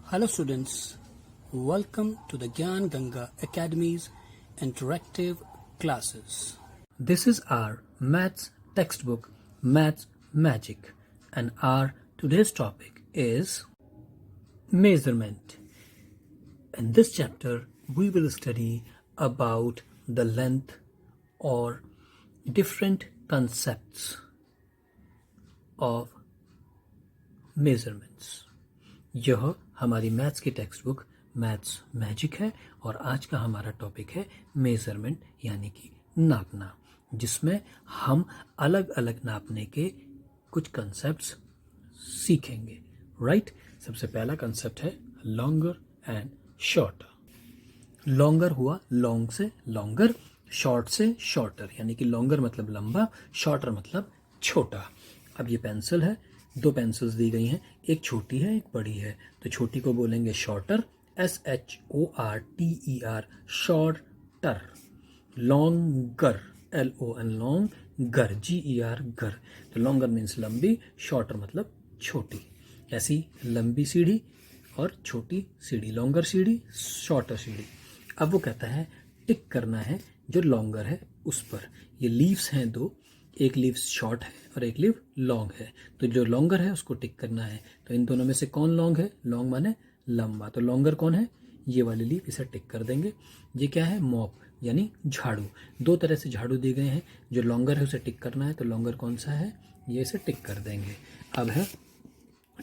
Hello students, welcome to the Gyan Ganga Academy's interactive classes. This is our maths textbook, Maths Magic, and our today's topic is measurement. In this chapter, we will study about the length or different concepts of measurements. यह हमारी maths की text book maths magic है और आज का हमारा topic है measurement यानी कि नापना, जिसमें हम अलग अलग नापने के कुछ कंसेप्ट्स सीखेंगे. राइट. सबसे पहला कंसेप्ट है लॉन्गर एंड शॉर्टर. लॉन्गर हुआ लॉन्ग से लॉन्गर, शॉर्ट से शॉर्टर, यानी कि लॉन्गर मतलब लंबा, शॉर्टर मतलब छोटा. अब ये पेंसिल है, दो पेंसिल्स दी गई हैं, एक छोटी है एक बड़ी है, तो छोटी को बोलेंगे shorter, SHORTER, shorter. Longer, LON longer, GER गर. तो लॉन्गर मीन्स लंबी, शॉर्टर मतलब छोटी. ऐसी लंबी सीढ़ी और छोटी सीढ़ी, लॉन्गर सीढ़ी, शॉर्टर सीढ़ी. अब वो कहता है टिक करना है जो लॉन्गर है उस पर. ये लीव्स हैं दो, एक लीव शॉर्ट है और एक लीव लॉन्ग है, तो जो लॉन्गर है उसको टिक करना है. तो इन दोनों में से कौन लॉन्ग है? लॉन्ग माने लंबा, तो लॉन्गर कौन है? ये वाली लीव, इसे टिक कर देंगे. ये क्या है? मॉप यानी झाड़ू. दो तरह से झाड़ू दिए गए हैं, जो लॉन्गर है उसे टिक करना है, तो लॉन्गर कौन सा है? ये इसे टिक कर देंगे. अब है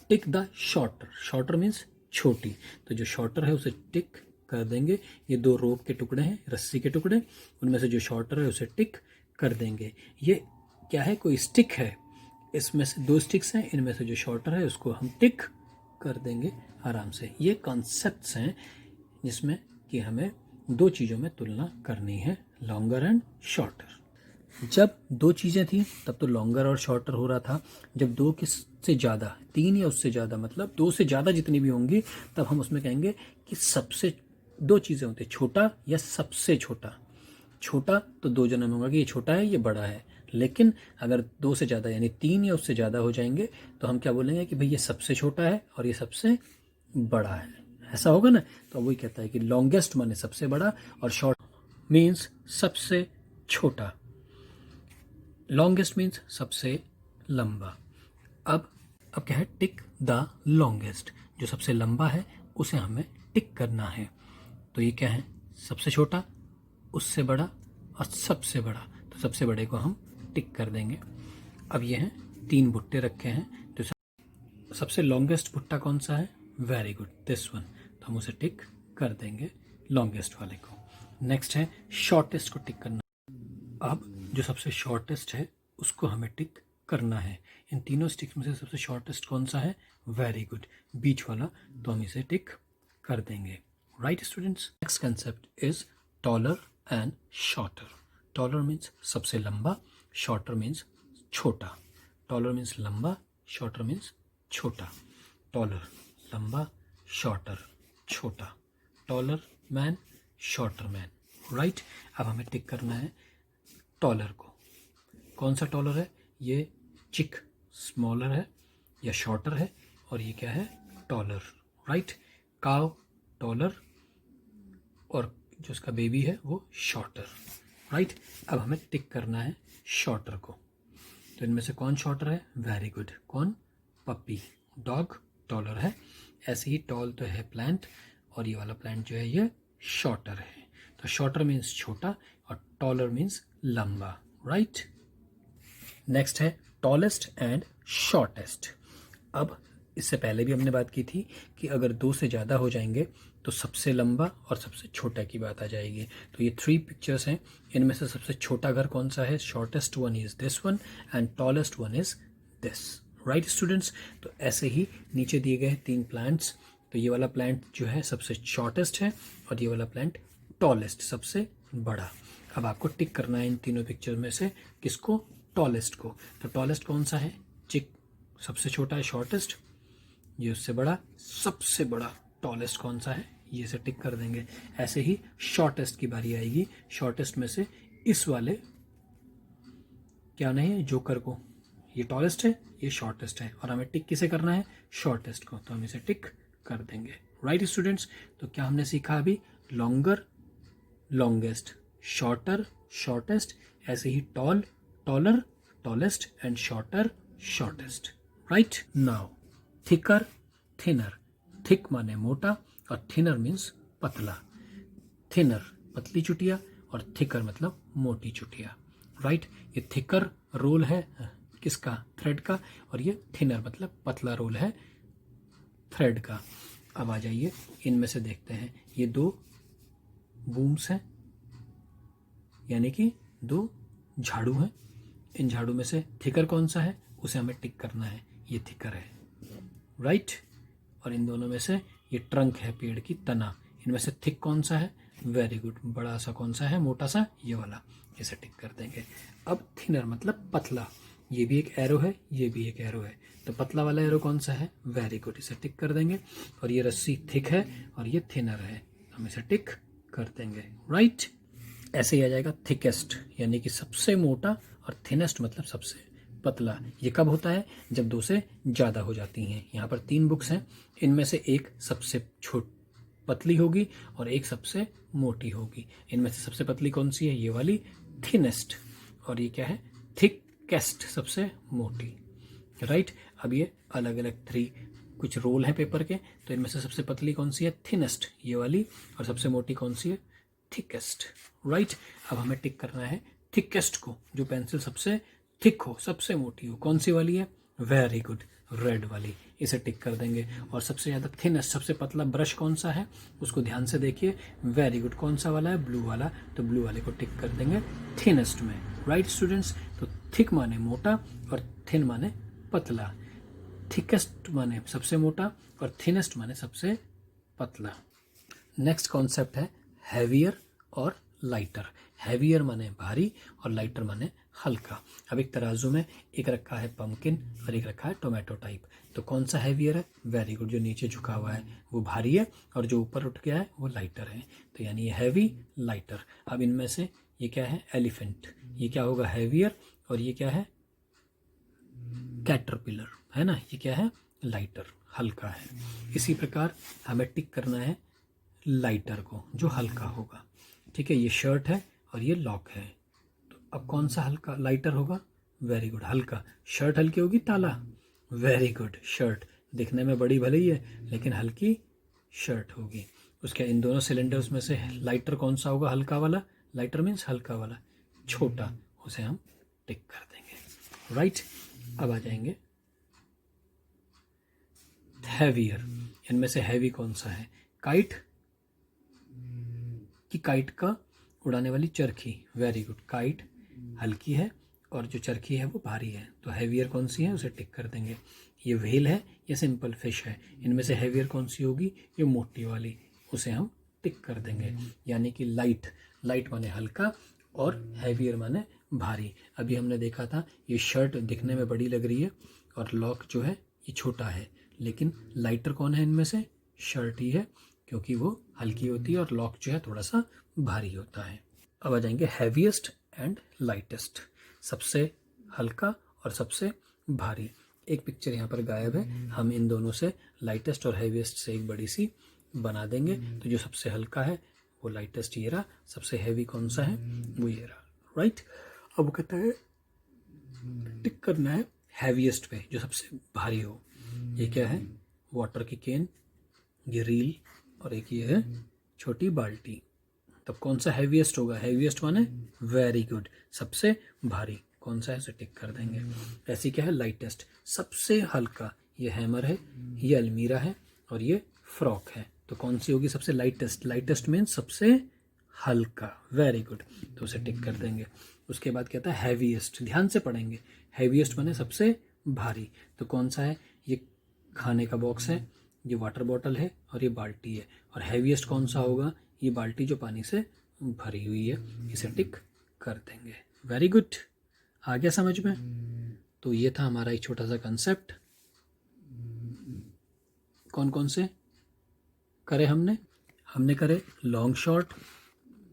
tick the shorter. Shorter means छोटी, तो जो शॉर्टर है उसे टिक कर देंगे. ये दो रोप के टुकड़े हैं, रस्सी के टुकड़े, उनमें से जो शॉर्टर है उसे टिक कर देंगे. ये क्या है? कोई स्टिक है, इसमें से दो स्टिक्स हैं, इनमें से जो शॉर्टर है उसको हम टिक कर देंगे आराम से. ये कॉन्सेप्ट्स हैं जिसमें कि हमें दो चीज़ों में तुलना करनी है, लॉन्गर एंड शॉर्टर. जब दो चीज़ें थी तब तो लॉन्गर और शॉर्टर हो रहा था. जब दो से ज़्यादा, तीन या उससे ज़्यादा, मतलब दो से ज़्यादा जितनी भी होंगी, तब हम उसमें कहेंगे कि सबसे, दो चीज़ें होती, छोटा या सबसे छोटा. छोटा तो दो जनों में होगा कि ये छोटा है ये बड़ा है, लेकिन अगर दो से ज़्यादा यानी तीन या उससे ज़्यादा हो जाएंगे तो हम क्या बोलेंगे कि भाई ये सबसे छोटा है और ये सबसे बड़ा है. ऐसा होगा ना. तो वही कहता है कि लॉन्गेस्ट माने सबसे बड़ा और शॉर्ट मीन्स सबसे छोटा. लॉन्गेस्ट मीन्स सबसे लंबा. अब क्या है? Tick the longest. जो सबसे लंबा है उसे हमें टिक करना है. तो ये क्या है? सबसे छोटा, उससे बड़ा और सबसे बड़ा. तो सबसे बड़े को हम टिक कर देंगे. अब ये हैं तीन भुट्टे रखे हैं, तो सबसे लॉन्गेस्ट भुट्टा कौन सा है? Very good, this one. तो हम उसे टिक कर देंगे, लॉन्गेस्ट वाले को. नेक्स्ट है शॉर्टेस्ट को टिक करना. अब जो सबसे शॉर्टेस्ट है उसको हमें टिक करना है. इन तीनों स्टिक्स में से सबसे शॉर्टेस्ट कौन सा है? वेरी गुड, बीच वाला. तो हम इसे टिक कर देंगे. Right students. Next concept is taller and shorter. Taller means सबसे लंबा, शॉर्टर मीन्स छोटा. टॉलर मीन्स लंबा, शॉर्टर मीन्स छोटा. टॉलर लंबा, शॉर्टर छोटा. Taller man, shorter man. Right. अब हमें टिक करना है टॉलर को. कौन सा टॉलर है? ये चिक स्मॉलर है या शॉर्टर है, और ये क्या है? टॉलर. राइट. काव टॉलर और जो उसका बेबी है वो शॉर्टर. राइट. अब हमें टिक करना है शॉर्टर को. तो इनमें से कौन शॉर्टर है? Very good. कौन? पप्पी. डॉग टॉलर है. ऐसे ही टॉल तो है प्लांट, और ये वाला प्लांट जो है ये शॉर्टर है. तो शॉर्टर मीन्स छोटा और टॉलर मीन्स लंबा. राइट. नेक्स्ट है टॉलेस्ट एंड शॉर्टेस्ट. अब इससे पहले भी हमने बात की थी कि अगर दो से ज़्यादा हो जाएंगे तो सबसे लंबा और सबसे छोटा की बात आ जाएगी. तो ये थ्री पिक्चर्स हैं, इनमें से सबसे छोटा घर कौन सा है? Shortest one is this one and tallest one is this. Right students. तो ऐसे ही नीचे दिए गए तीन प्लांट्स. तो ये वाला प्लांट जो है सबसे शॉर्टेस्ट है और ये वाला प्लांट टॉलेस्ट, सबसे बड़ा. अब आपको टिक करना है इन तीनों पिक्चर में से किसको? टॉलेस्ट को. तो टॉलेस्ट कौन सा है? चिक. सबसे छोटा है शॉर्टेस्ट, ये उससे बड़ा, सबसे बड़ा टॉलेस्ट कौन सा है? ये से टिक कर देंगे. ऐसे ही शॉर्टेस्ट की बारी आएगी. शॉर्टेस्ट में से इस वाले क्या नहीं है? जोकर को. ये टॉलेस्ट है, ये शॉर्टेस्ट है, और हमें टिक किसे करना है? शॉर्टेस्ट को. तो हम इसे टिक कर देंगे। राइट स्टूडेंट्स, तो क्या हमने सीखा अभी? लॉन्गर, लॉन्गेस्ट, शॉर्टर, शॉर्टेस्ट, ऐसे ही tall, taller, tallest and shorter, shortest. Right now thicker, thinner. Thick माने मोटा और थिनर मीन्स पतला। थिनर पतली चुटिया और थिकर मतलब मोटी चुटिया। राइट, ये थिकर रोल है किसका? थ्रेड का, और ये थिनर मतलब पतला रोल है थ्रेड का। अब आ जाइए इनमें से देखते हैं, ये दो बूम्स हैं यानी कि दो झाड़ू हैं। इन झाड़ू में से थिकर कौन सा है उसे हमें टिक करना है, ये थिकर है। राइट, और इन दोनों में से ये ट्रंक है पेड़ की तना, इनमें से थिक कौन सा है? वेरी गुड, बड़ा सा कौन सा है? मोटा सा, ये वाला, इसे टिक कर देंगे। अब थिनर मतलब पतला, ये भी एक एरो है, ये भी एक एरो है, तो पतला वाला एरो कौन सा है? वेरी गुड, इसे टिक कर देंगे। और ये रस्सी थिक है और ये थिनर है, हम इसे टिक कर देंगे। राइट, ऐसे ही आ जाएगा थिकेस्ट यानी कि सबसे मोटा, और थिनेस्ट मतलब सबसे पतला। ये कब होता है? जब दो से ज़्यादा हो जाती हैं। यहाँ पर 3 बुक्स हैं, इनमें से एक सबसे पतली होगी और एक सबसे मोटी होगी। इनमें से सबसे पतली कौन सी है? ये वाली, थिनेस्ट, और ये क्या है? थिकेस्ट, सबसे मोटी। राइट, अब ये अलग अलग 3 कुछ रोल हैं पेपर के, तो इनमें से सबसे पतली कौन सी है? थिनेस्ट, ये वाली, और सबसे मोटी कौन सी है? थिकेस्ट। राइट, अब हमें टिक करना है थिकेस्ट को, जो पेंसिल सबसे थिक हो, सबसे मोटी हो। कौन सी वाली है? वेरी गुड, रेड वाली, इसे टिक कर देंगे। और सबसे ज़्यादा थिनेस्ट, सबसे पतला ब्रश कौन सा है उसको ध्यान से देखिए। वेरी गुड, कौन सा वाला है? ब्लू वाला, तो ब्लू वाले को टिक कर देंगे थिनेस्ट में। राइट स्टूडेंट्स, तो थिक माने मोटा और थिन माने पतला। थिकेस्ट माने सबसे मोटा और थिनेस्ट माने सबसे पतला। नेक्स्ट कॉन्सेप्ट है हैवियर और लाइटर। हैवियर माने भारी और लाइटर माने हल्का। अब एक तराजू में एक रखा है पम्पकिन और एक रखा है टोमेटो टाइप, तो कौन सा हैवियर है? वेरी गुड, जो नीचे झुका हुआ है वो भारी है और जो ऊपर उठ गया है वो लाइटर है, तो यानी ये हैवी, लाइटर। अब इनमें से ये क्या है? एलिफेंट, ये क्या होगा? हैवियर, और ये क्या है? कैटरपिलर, है ना, ये क्या है? लाइटर, हल्का है। इसी प्रकार हमें टिक करना है लाइटर को, जो हल्का होगा। ठीक है, ये शर्ट है और ये लॉक है, तो अब कौन सा हल्का लाइटर होगा? वेरी गुड, हल्का। शर्ट हल्की होगी, ताला। वेरी गुड, शर्ट दिखने में बड़ी भले ही है लेकिन हल्की शर्ट होगी। उसके इन दोनों सिलेंडर्स में से लाइटर कौन सा होगा? हल्का वाला। लाइटर मीन्स हल्का वाला, छोटा, उसे हम टिक कर देंगे। राइट, अब आ जाएंगे हैवियर। इनमें से हैवी कौन सा है? काइट, कि काइट का उड़ाने वाली चरखी। वेरी गुड, काइट हल्की है और जो चरखी है वो भारी है, तो हैवियर कौन सी है उसे टिक कर देंगे। ये व्हेल है, ये सिंपल फिश है, इनमें से हैवियर कौन सी होगी? ये मोटी वाली, उसे हम टिक कर देंगे। यानी कि लाइट, लाइट माने हल्का और हैवियर माने भारी। अभी हमने देखा था ये शर्ट दिखने में बड़ी लग रही है और लॉक जो है ये छोटा है, लेकिन लाइटर कौन है इनमें से? शर्ट ही है, क्योंकि वो हल्की होती है और लॉक जो है थोड़ा सा भारी होता है। अब आ जाएंगे हैवीएस्ट एंड लाइटेस्ट, सबसे हल्का और सबसे भारी। एक पिक्चर यहाँ पर गायब है, हम इन दोनों से लाइटेस्ट और हैवीएस्ट से एक बड़ी सी बना देंगे। तो जो सबसे हल्का है वो लाइटेस्ट ये रहा, सबसे हैवी कौन सा है? वो ये रहा। राइट, अब कहता है टिक करना है हैवीएस्ट पे, जो सबसे भारी हो। ये क्या है? वाटर की केन, ये रील, और एक ये है छोटी बाल्टी। तब कौन सा हैवीएस्ट होगा? हैवीएस्ट माने वेरी गुड, सबसे भारी। कौन सा है उसे टिक कर देंगे। ऐसी क्या है? लाइटेस्ट, सबसे हल्का। ये हैमर है, ये अलमीरा है और ये फ्रॉक है, तो कौन सी होगी सबसे लाइटेस्ट? लाइटेस्ट मीन्स सबसे हल्का। वेरी गुड, तो उसे टिक कर देंगे। उसके बाद कहता है हैवीएस्ट, ध्यान से पढ़ेंगे। हैवीएस्ट माने सबसे भारी, तो कौन सा है? ये खाने का बॉक्स है, ये वाटर बॉटल है और ये बाल्टी है। और हैवीएस्ट कौन सा होगा? ये बाल्टी जो पानी से भरी हुई है, इसे टिक कर देंगे। वेरी गुड, आ गया समझ में? तो ये था हमारा एक छोटा सा कंसेप्ट। कौन कौन से करे हमने करे long short,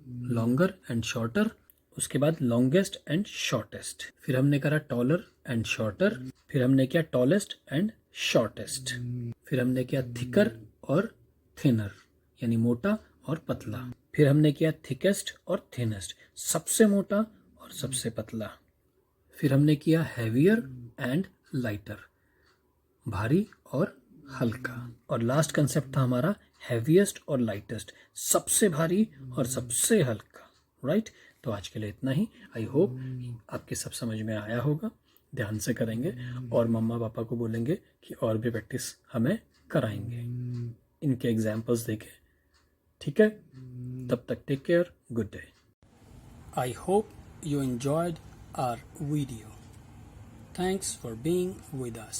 longer and shorter, उसके बाद लॉन्गेस्ट एंड शॉर्टेस्ट, फिर हमने करा टॉलर एंड शॉर्टर, फिर हमने किया टॉलेस्ट एंड शॉर्टेस्ट, फिर हमने किया थिकर और थिनर यानी मोटा और पतला। फिर हमने किया थिकेस्ट और थिनेस्ट, सबसे मोटा और सबसे पतला। फिर हमने किया हैवियर एंड लाइटर, भारी और हल्का। और लास्ट कंसेप्ट था हमारा हैवीएस्ट और लाइटेस्ट, सबसे भारी और सबसे हल्का। राइट, तो आज के लिए इतना ही। आई होप आपके सब समझ में आया होगा। ध्यान से करेंगे और मम्मा पापा को बोलेंगे कि और भी प्रैक्टिस हमें कराएंगे, इनके एग्जाम्पल्स देखें। ठीक है, तब तक take care, good day. I hope you enjoyed our video. Thanks for being with us.